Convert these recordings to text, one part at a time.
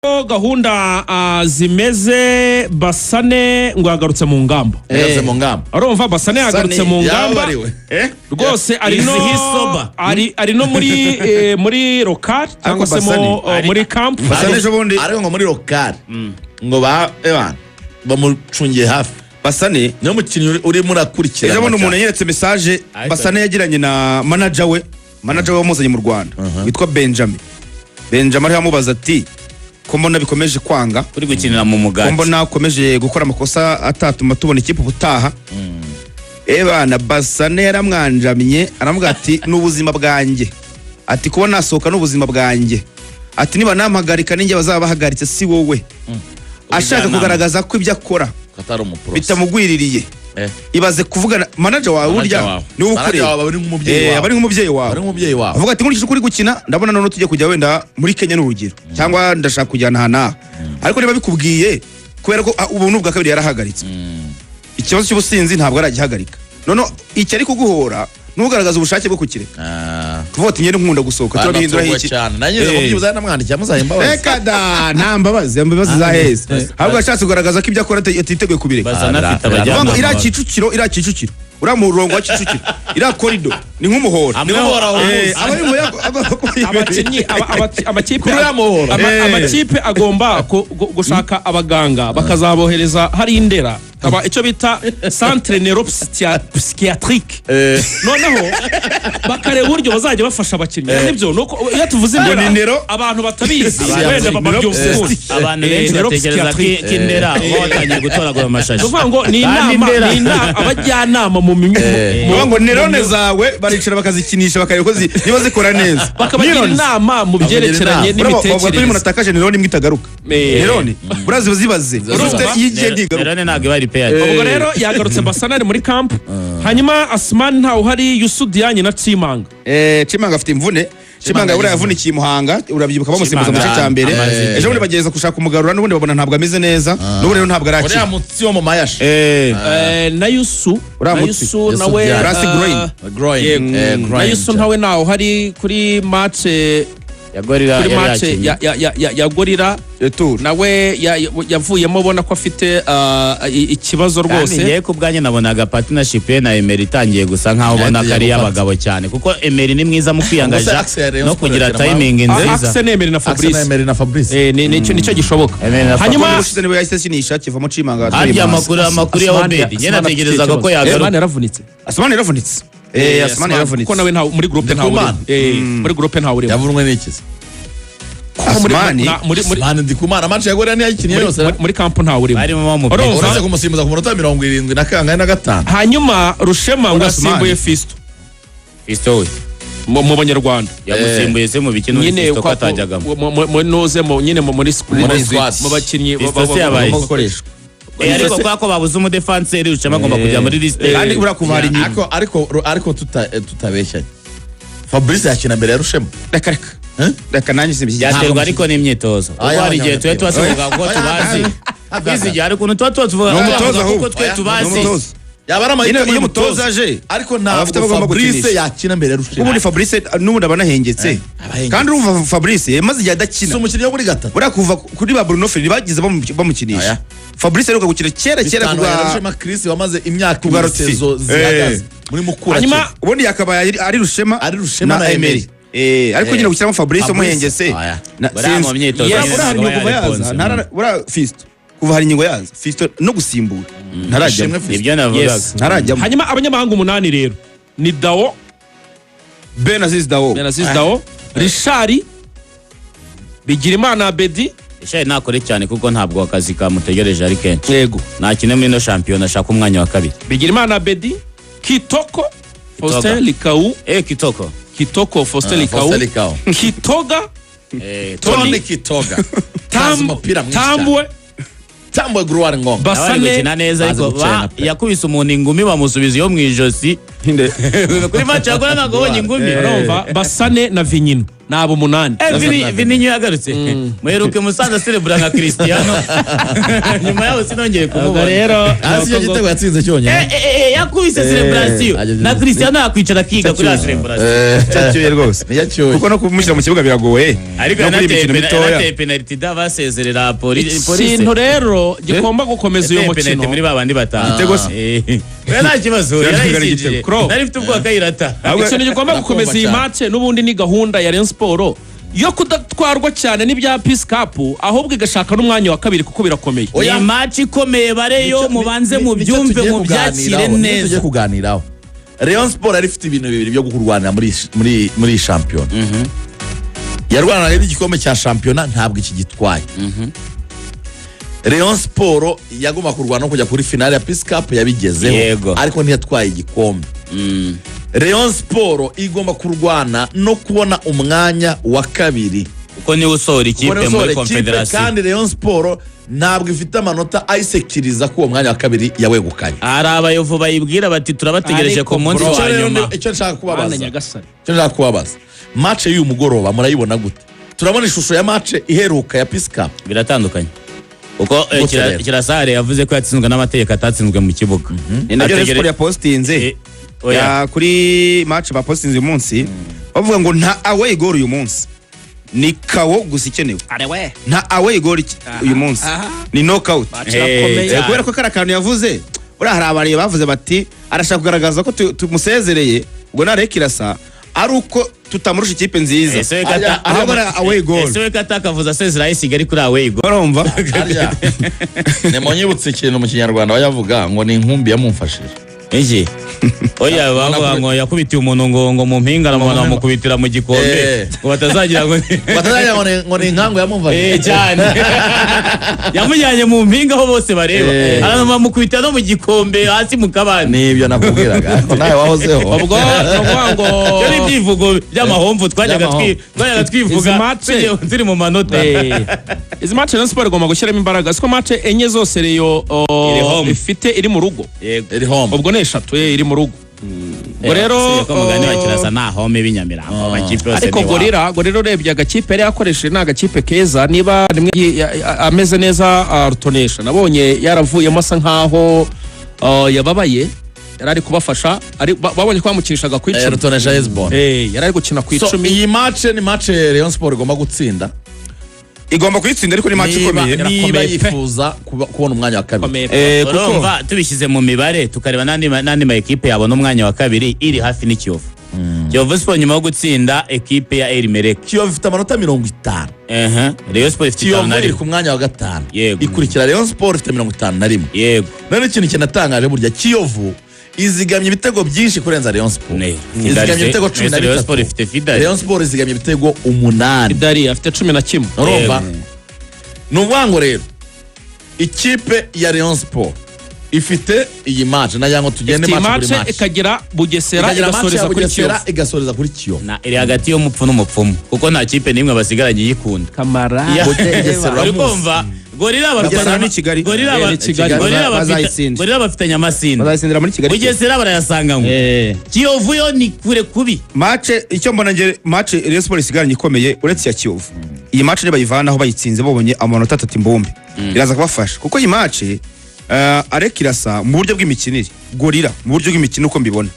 gahunda zimeze Basane ngo yagarutse mu ngamba. Arumva Basane yagarutse mu ngamba. Rwose ari no muri local cyangwa se muri camp. Basane jobundi ari ngo muri local. Ngo bamucungiye hafi. Basane niyo mukinyi uri murakurikira. Ejo umuntu yeretse message Basane yagiranye na manager we wamuzanye mu Rwanda witwa Benjamin ari yamubaza ati ko mbona bikomeje kwanga uri gukinira mu mugati, ko mbona ukomeje gukora amakosa atatuma tubona ikipe ubutaha. Na Basane yaramwanjamye aravuga ati n'ubuzima bwanjye, ati kuba nasohoka n'ubuzima bwanjye, ati niba nampagarika ninjye bazabahagaritse si wowe. Ashaka kugaragaza ko ibyo akora bitamugwiririye. Ibaze kuvugana manager wawe burya ni ukureba abari nk'umubyeyi wawe. Avuga ati nkurikije kuri gukina ndabona none tujye kujya wenda muri Kenya n'urugero cyangwa ndashaka kujyana hana, ariko niba bikubwiye kubera ko ubuntu bwa kabiri yarahagaritse. Ikibazo cy'ubusinzi ntabwo aragihagarika. None iki ari kuguhora nugaragaza ubushake bwo kukireka. Vote nyene nkunda gusohoka turabihindura hiki nanyeze kubyibuza namwandikiye amuzahimba bazi ekada nta mbabazi za heza ahubwo ashatse kugaragaza ko ibyo akora atiteguye kubireka. Bazanafite ira Kicukiro ura mu murongo wa Kicukiro ira corridor ni nk'umuhora amakipe agomba gushaka abaganga bakazabohereza hari Indera aba icyo bita centre neuropsychiatrique. Noneho bakareba uburyo bazajya bafasha abakinnyi. Nibyo nuko iyo tuvuze Indera abantu batabizi wenda babyumva abantu benshi batekereza ko Indera batangiye gutoragura amashashi. Uvuga ngo ni inama abajyanama mu ngo nerone zawe baricara bakazikinisha bakareba ko niba zikora neza bakabagira inama mu byerekeranye n'imitekerereze. Umuntu atakaje nerone imwe itagaruka nerone burazi zibaze nerone ntabwo bari pe. Ubwo rero yagarutse Basane ari muri camp. Hanyuma Asman ntawe uhari, Yusu Dianye na Chimanga. Chimanga afite imvune. Chimanga buriya yavunikiye Muhanga urabyibuka bamusimbuza mu gice cya mbere. Ejo bundi bageza gushaka umugarura n'ubundi babona ntabwo ameze neza. N'ubu rero ntabwo arakira. Uriya mutsi wo mu mayasha. Na Yusu nawe groin. Na Yusu ntawe nawe uhari kuri match ya Gorilla nawe yavuyemo ubona ko afite ikibazo rwose. Ngiye ku bwanjye nabonaga partnership na Emery itangiye gusa nkaho ubona ko ari y'abagabo cyane kuko Emery ni mwiza mu kwiyangaja no kugira timing nziza. Axel Emery na Fabrice nicyo gishoboka. Hanyuma ushize niwe yahise sinisha kivamo Chimanga. Harya amakuru ya Obedi nyene ategerezaga ko yagaruka. Asmani yaravunitse. Asmani yaravunitse kuko nawe nta muri groupe nta uri muri groupe nta uri yavunwe n'ikizi. Asmani ndikumana match yagorera ni yakiniye yose muri camp nta uri barimo mu uraze kumusimbuza ku munota 70 na kangahe na gatanu. Hanyuma Rushema ngo asimbuye Fisto we mu Banyarwanda yamusimbuye se mu bikino Fisto katajyagamo mu noze nyine muri mu bakinnyi babakoreshwa. Ariko kwako babuze umudefenseur Rushema agomba kujya muri liste kandi urakuvara inyuma. Ariko tutabeshya Fabrice yakina mbere ya Rushema. Reka nanjye simbi yaterwa ariko n'imyitozo. Ari gihe twe twasohoka ko tubazi bizi ari kuntu tuvuga ko twe tubazi yabara amahitamo y'umutoza aje ariko ntabwo Fabrice yakina mbere ya Rushema. Ubundi Fabrice n'ubundi abanahengetse kandi urumva Fabrice yamaze igihe adakina. Si umukinnyi wo muri gatatu buriya kuva kuri ba Bruno Feri bagize bamukinisha. Fabrice rero gukina kera kugwa Rushema Chris wamaze imyaka isezo zihagaze muri mukura. Hanyuma ubundi yakabaye ari Rushema na Emery. Ariko nyine gukiramo Fabrice umuhengese mu myitozo buriya Fisto kuva hari ingingo yaza Fisto no gusimbura ntarajyamo. Ibyo navugaga ntarajyamo. Hanyuma abanyamahanga 8 rero ni Dao Benaziz Dao Richard Bigirimana Abedi. Richard nakore cyane kuko ntabwo akazi kamutegereje ari kenshi. Yego nakine muri no champion ashaka umwanya wa kabiri. Bigirimana Abedi Kitoko Faustin Likau Kitoko Faustin Likau Kitoga Tony Kitoga Tambwe Gruar Ngoma Basane neza ariko yakubise umuntu ingumi bamusubiza yo mwijosi kuri match yakora nagobonye ingumi. Urumva Basane na Vinyino nabo 8 Vininho yagarutse muheruke Musanze celebra nka Cristiano nyuma yaho sinongeye kumubona rero asiyo gitego yatsinze cyonyine yakubise celebration na Cristiano yakwicara kiga kuri celebration cyacyuye rwose yacyuye kuko no kumushyira mu kibuga biragoye ariko yanateye penalty basezerera polisi sinto rero gigomba gukomeza uyu mukino muri babandi batanu igitego se nta kibazo yarayisije nari mfite ubwoba kayirata ikintu gigomba gukomeza iyi match n'ubundi ni gahunda ya Rayon Sport yo kudatwarwa cyane n'ibya Peace Cup ahubwo igashaka n'umwanya wa kabiri kuko birakomeye iyi match ikomeye bareyo mubanze mu byumve mu byakire neza tujye kuganiraho Rayon Sport ari ifite ibintu bibiri byo kurwanira muri champion yarwanana n'igikombe cya championnat ntabwo iki gitwaye Rayon Sport yagomba kurwana no kujya kuri finale ya Peace Cup yabigezeho ariko ntiyatwaye igikombe Rayon Sport igomba kurwana no kubona umwanya wa kabiri uko niwe usohora ikipe muri Confederation kandi Rayon Sport ntabwo ifite amanota ayisekiriza ko uwo mwanya wa kabiri yawegukanye ari abayovu bayibwira bati turabategereje ku munsi wa nyuma icyo nshaka kubabaza match y'uyu mugoroba murayibona gute turabona ishusho ya match iheruka ya Peace Cup biratandukanye uko Kirasare yavuze ko yatsinzwe n'amategeko atatsinzwe mu kibuga ni nabyo Rayon Sport yapostinze kuri match bapostinze uyu munsi bavuga ngo nta away goal uyu munsi ni kawo gusa ikenewe nta away goal uyu munsi ni knockout kubera ko karakantu yavuze uriya hari abari bavuze bati arashaka kugaragaza ko tumusezereye ubwo nare Kirasa ari uko tutamurusha ikipe nziza ahubwo away goal ese we katakavuza asezera yisigari kuri away goal urumva nemonyibutse ikintu mu kinyarwanda bayavuga ngo ni inkumbi yamumfashije iki oya bavuga ngo yakubitiye umuntu ngo mu mpingana umuntu amukubitira mu gikombe ngo batazagira ngo ni inkangu yamumfashije cyane yamujyanye mu mpinga aho bose bareba abantu bamukubitira no mu gikombe hasi mu kabande nibyo nakubwiraga ariko nawe wahozeho ubwo navuga ngo cyo ni ibyivugo by'amahomvu twajyaga twivuga turi mu manota izi match Rayon Sport igomba gushyiramo imbaraga siko match enye zose Rayon ifite iri mu rugo ubwo ne 3 iri mu rugo ngo rero ko mugani wa Kirasa na home binyamirambo abakipe yose ariko gorira urebye agakipe yari yakoresheje n'agakipe keza niba rimwe ameze neza rutonesha nabonye yaravuyemo asa nkaho yababaye yarari kubafasha babonye ko bamukinishaga ku 10 rutonesha Hezbon yarari gukina ku 10 iyi match ni match Rayon Sport igomba gutsinda igomba kuyitsinda ariko ni match ikomeye niba yifuza kubona umwanya wa kabiri urumva tubishyize mu mibare tukareba n'andi ma ekipe yabona umwanya wa kabiri iri hafi n'ikiyovu Kiyovu Sport nyuma yo gutsinda ekipe ya Elimelek Kiyovu ifite amanota 50 Rayon Sport ifite Kiyovu iri ku mwanya wa 5 ikurikira Rayon Sport ifite 51 yego none ikintu kinatangaje burya Kiyovu izigamye ibitego byinshi kurenza Rayon Sport izigamye ibitego 13 Rayon Sport izigamye ibitego 8 Fidari afite 11 urumva nuvango rero ikipe ya Rayon Sport ifite iyi match na yango tugende match kuri match ikagira Bugesera igasoreza kuri Kiyovu na iri hagati yo mupfu n'umupfumu kuko nta kipe nimwe basigaranye yikunda Kamara Bugesera Gorira barwana ni Kigali Gorira bafitanye amasinda bazasindira muri Kigali Bugesera barayasanga ngo Kiyovu yo ni kure kubi match icyo mbona nge match Rayon Sport isigaranye ikomeye uretse ya Kiyovu iyi match nibayivanaho bayitsinze babonye amanota 3 imbombe iraza kubafasha kuko iyi match Kirasa mu buryo bw'imikinire Gorira mu buryo bw'imikino uko mbibona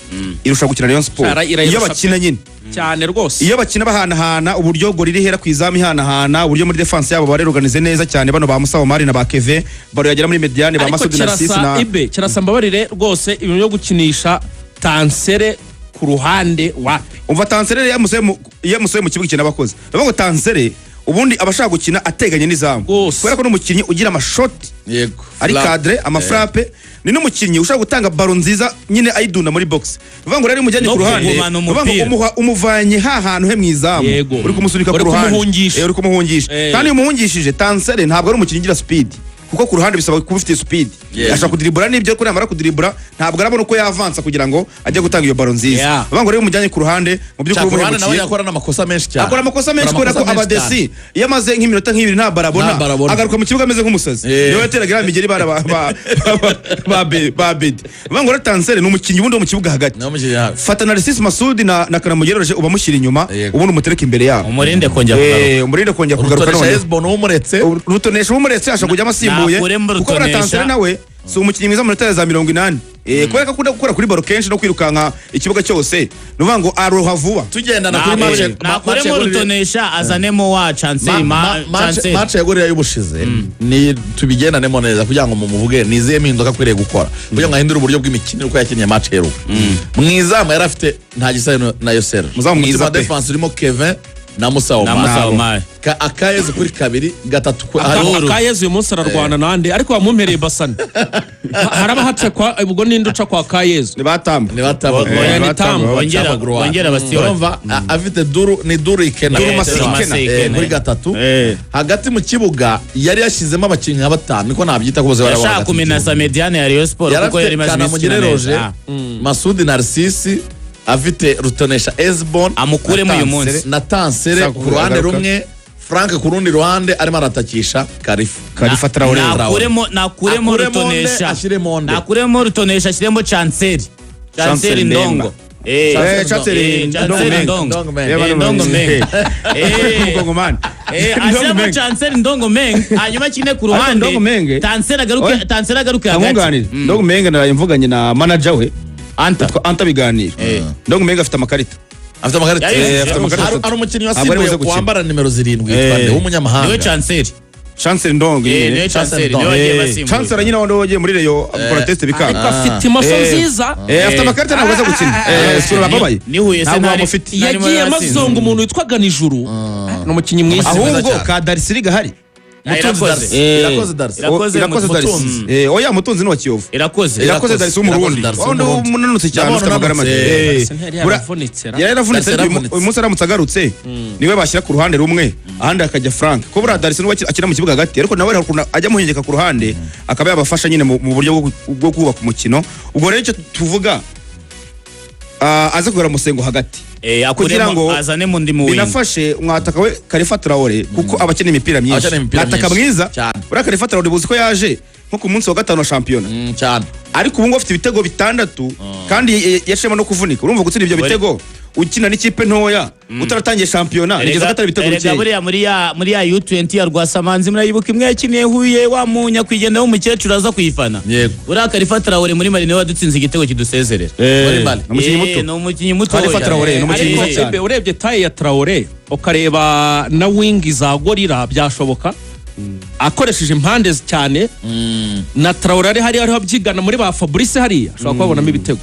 irusha gukina Rayon Sport iyo bakina nyine cyane rwose iyo bakina bahanahana uburyo Gorira ihera ku izamu ihanahana uburyo muri defense yabo bare organize neza cyane bano ba Musa Omar na ba Keve baro yagera muri mediane ba Masudi Narcisse na Kirasa mbabarire rwose ibintu byo gukinisha Tansere ku ruhande wapi umva Tansere yamusoye mu kibuga cyane abakoze bavuga Tansere ubundi abashaka gukina ateganye n'izamu kubera ko n'umukinnyi ugira amashoti yego ari cadre amafrappe ni n'umukinnyi ushaka gutanga baro nziza nyine ayidunda muri box bivuga ngo rero umujyanye ku ruhande bivuga umuvanye hantu he mwizamu uri kumusunika ku ruhande uri kumuhungisha kandi umuhungishije Tansere ntabwo ari umukinnyi ugira speed kuko ku ruhande bisaba kuba ufite speed ashaka kudiribura n'ibyo kuri amara kudiribura ntabwo arabona uko yavansa kugira ngo ajye gutanga iyo baro nziza bavuga ngo rero umujyanye ku ruhande mu by'ukuri umuhemukira nawe yakora n'amakosa menshi cyane akora amakosa menshi kubera ko abadesi iyo amaze nk'iminota nk'ibiri nta barabona agaruka mu kibuga ameze nk'umusazi niwe yateraga imigeri bara ba bedi bavuga ngo Tansere ni umukinnyi wundi wo mu kibuga hagati fata Narcisse Masudi na Karamugereje ubamushyira inyuma ubundi umutereka imbere yabo umurinde kongera kugaruka rutonesha umuretse ashaka kujya amasimbuye kuko Tansere nawe si umukinnyi mwiza mu minota za 80 kubera ko akunda gukora kuri baro kenshi no kwirukanka ikibuga cyose nuvuga ngo aroha vuba tugendana kuri match nakuremo rutonesha azanemo wa Chancel match yagorera y'ubushize ni tubigendanemo neza kugira ngo mumuvuge niziye mpinduka kwiriye gukora kugira ngo ahindure uburyo bw'imikino uko yakinnye match heruka mwiza yari afite nta gisayo na Yosera mwiza defense urimo Kevin na Musa Omar Akayezu kuri kabiri gatatu Akayezu uyu munsi ararwana nande ariko wamumpereye Basane haraba hatse kwa ubwo ninduca kwa Akayezu ni batamba ongera basiyova afite duru ikena kuri gatatu hagati mu kibuga yari yashizemo abakinnyi nka batanu niko nabyita ko bose bari yashaka kumenasa mediane ya Rayon Sport kuko yari maze Masudi Narcisse afite rutonesha Esbon amukuremo uyu munsi na Tansere ku ruhande rumwe Frank ku rundi ruhande arimo aratakisha Khalifa Traoré nakuremo rutonesha ashiremo Chancel Ndongo ashiramo Chancel Ndongo Meng hanyuma kine ku ruhande Tansere agaruke hagati Ndongo Meng narayimvuganye na manager we Anta biganira Ndongo Meng afite amakarita ari umukinnyi wasimbuye wambara nimero 7 w'umunyamahanga niwe Chancel Ndongo Chancel nyine wando wagiye muri Rayon proteste bikanga afite imoso nziza afite amakarita ntabwo aza gukina sura babaye ntabwo amufite yagiye amazonga umuntu witwaga Nijuru ni umukinnyi mwiza ahubwo ka Darisiri gahari irakoze Darcy oya mutunzi ni wa Kiyovu irakoze Darcy w'umurundi wando umunanutse cyane ufite amagara make yaravunitse uyu munsi aramutse agarutse niwe bashyira ku ruhande rumwe ahandi akajya Frank ko bura Darcy n'uwo akina mu kibuga hagati ariko nawe ajya muhengeka ku ruhande akaba yabafasha nyine mu buryo bwo kubaka umukino ubwo rero icyo tuvuga aza kugera musengo hagati kugira ngo azane mundi mu binafashe umwataka we Khalifa Traoré kuko abakina imipira myinshi ataka mwiza ura Khalifa Traoré buzi ko yaje nko ku munsi wa gatano wa shampiyona cyane ariko ubu ngo afite ibitego 6 kandi yashema no kuvunika urumva gutsinda ibyo bitego ukina n'ikipe ntoya utaratangiye shampiyona nigeza gatari bitego bike muri ya U20 ya Rwasamanzi murayibuka imwe yakiniye Huye wamunya kwigenda w'umukecuru aza kuyifana ura Khalifa Traoré muri Mali niwe wadutsinze igitego kidusezerera no umukinnyi muto Khalifa Traoré no umukinnyi muto cyane urebye taye ya Traoré ukareba na wing za Gorilla byashoboka akoresheje impande cyane na Traoré hariho byigana muri ba Fabrice hariya ashobora kubabonamo ibitego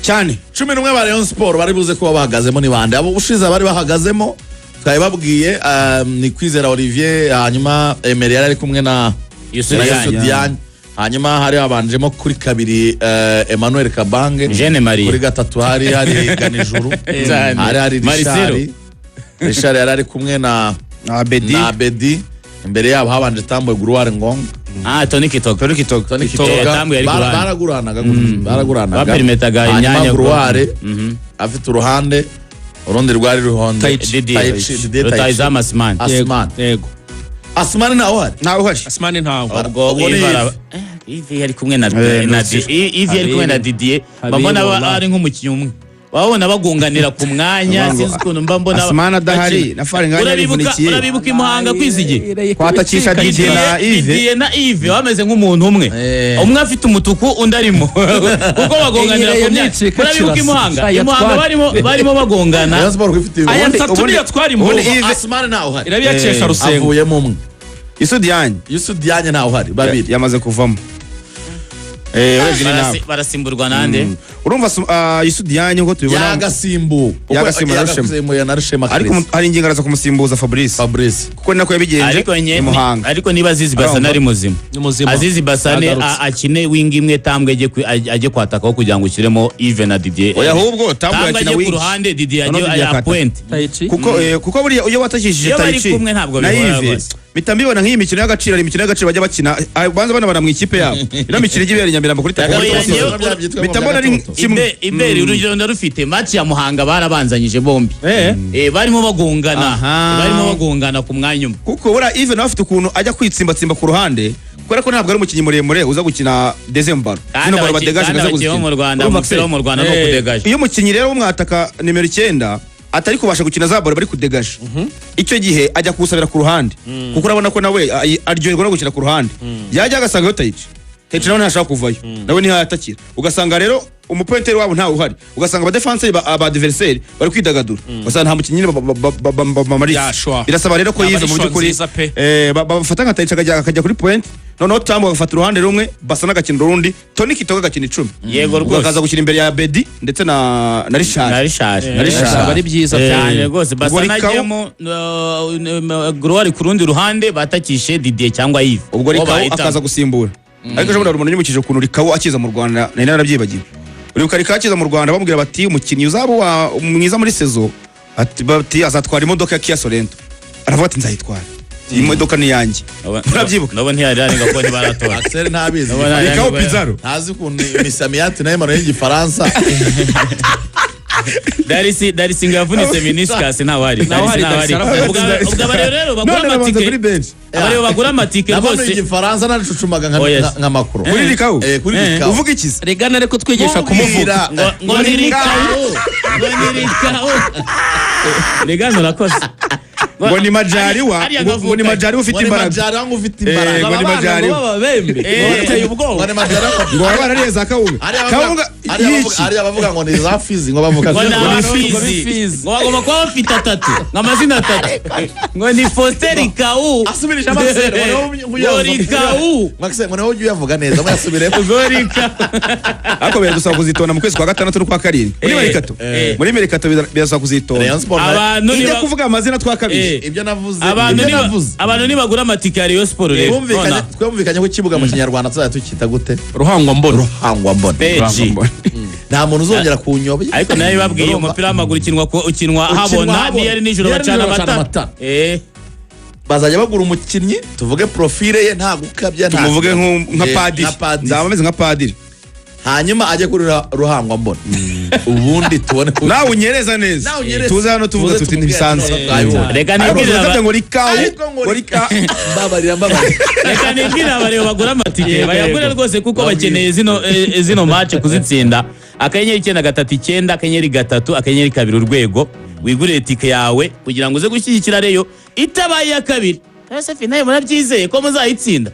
cyane 11 ba Rayon Sport bari buze kuba bahagazemo ni bande abo ushize bari bahagazemo twari babwiye ni Kwizera Olivier hanyuma Emery yari kumwe na Yusuf Diagne hanyuma hari abanjemo kuri kabiri Emmanuel Kabange kuri gatatu hari Ganijuru hari Richard yari kumwe na Abedi imbere yabo habanje Tambo Gruare Ngong Tony Kitoko Tambo yari baraguranaga baperimetaga imyanya Gruare afite uruhande urundi rwari ruhonde Rutaiza Asmani ntawe hari Asmani ntawe ubwo Ivi yari kumwe na Didier babona ari nk'umukinnyi umwe wabona bagunganira ku mwanya sinzi ukuntu mbona Asmana dahari na Faringanya rivunikiye urabibuka imuhanga kwizige kwatakisha Didier na Yves bameze nk'umuntu umwe afite umutuku undi arimo kuko bagonganira ku myanya urabibuka imuhanga barimo bagongana aya ntatu niyo twarimo Asmani ntawe hari irabiyakesha Rusengo avuyemo umwe Yusuf Diagne ntawe hari babiri yamaze kuvamo barasimburwa nande urumva Yusuf Diagne ngo tubibona yagasimbuye na Rushema ariko hari ingingo araza kumusimbuza Fabrice kuko nako yabigenje Muhanga ariko niba Azizi Basane ari muzima Azizi Basane akine wing imwe Tambwe ajye kwatakaho kugira ngo ushyiremo Yves na Didier oya ahubwo Tambwe akina wing ku ruhande Didier ajye point kuko buriya iyo watakishije Taichi na Yves mitambibona nk'iyi mikino y'agaciro ari imikino y'agaciro bajya bakina banza bana mu ikipe yabo ino mikino y'ibere Nyamirambo kuri Tapo mitambona ari kimwe imbere urugero ndarufite match ya Muhanga barabanzanyije bombi barimo bagongana ku mwanya umwe kuko bura even afite ukuntu ajya kwitsimbatsimba ku ruhande kubera ko ntabwo ari umukinnyi muremure uza gukina December zino baro badegaje naza gukina mu Rwanda umupira mu Rwanda no kudegaje iyo umukinnyi rero umwataka nimero 9 atari kubasha gukina za baro bari kudegaje icyo gihe ajya kusabira ku ruhande kuko urabona ko nawe aryoherwa no gukina ku ruhande yajya agasanga yotayice Techo nawe ntashaka kuvayo nawe ntihayatakira ugasanga rero umupointeri wabo ntawe uhari ugasanga abadefenseri adversaire bari kwidagadura ugasanga nta mukinnyi bamarisha birasaba rero ko yize mu by'ukuri bafata nka Techo akajya kuri point noneho Tambo agafata uruhande rumwe basa n'agakino rundi Tony Kitoga agakina 10 yego rwose akaza gukina imbere ya Bedi ndetse na Richard bari byiza cyane rwose basa najyemo Gloire ku rundi ruhande batakishe Didier cyangwa Yves ubwo Rikawo akaza gusimbura ariko je umuntu nyimukije ukuntu Rikawo akiza mu Rwanda nari narabyibagiwe uribuka Rikawo akiza mu Rwanda bamubwira bati umukinnyi uzabo wa mwiza muri saison ati azatwara imodoka ya Kia Sorento aravuga ati nzayitwara iyi modoka ni yanjye urabyibuka nabo ntiyari ngo ntibaratora Axel ntabizi Rikawo Pizarro ntazi ukuntu imisamiyati nayo maro y'Igifaransa Darisi ngavunitse meniscus ntawari ubwo rero bagura amatike rwose Igifaransa nacucumaga nka makuru kuri Rikawo uvuga iki regana reko twigisha kumuvuga ngo ni Rikawo regana urakoze ngo ni Majaliwa ngo ni Majaliwa ufite imbaraga ngo ni Majaliwa bateye ubwoba ngo barareza Kawunga ari abavuga ngo ni za Fizi ngo bavuga ngo ni Fizi ngo bagomba kuba bafite 3 nk'amazina 3 ngo ni Faustin Rikawo asubirije amasero ngo Rikawo Maxime ngo nawe ujye uyavuga neza ngo yasubire ngo Rikawo ako bere dusaba kuzitonda mu kwezi kwa 6 no kwa 7 muri Merikato birasaba kuzitonda abantu ni kuvuga amazina twakabije ibyo navuze abantu nibagura amatike ya Rayon Sport rero twumvikanye ko ikibuga mu Kinyarwanda tuzajya tukita gute Ruhangwa Mbona nta muntu uzongera kunyobya ariko nayo babwiye umupira w'amaguru ukinwa habona niyari nijoro bacana amata bazajya bagura umukinnyi tuvuge profile ye nta gukabya nta tumuvuge nka padiri ndameze nka padiri hanyuma ajye kuri Ruhangwa Mbona ubundi tubone nawe unyereza neza tuza hano tuvuga tuti ntibisanzwe reka nibwira ngo Rikawo babarira reka nibwira abareba bagura amatike bayagura rwose kuko bakeneye zino match kuzitsinda akanyenyeri 939 akanyenyeri 3 akanyenyeri 2 urwego wigurire tike yawe kugira ngo uze gushyigikira Rayon itabaye ya kabiri ese finale murabyizeye ko muzayitsinda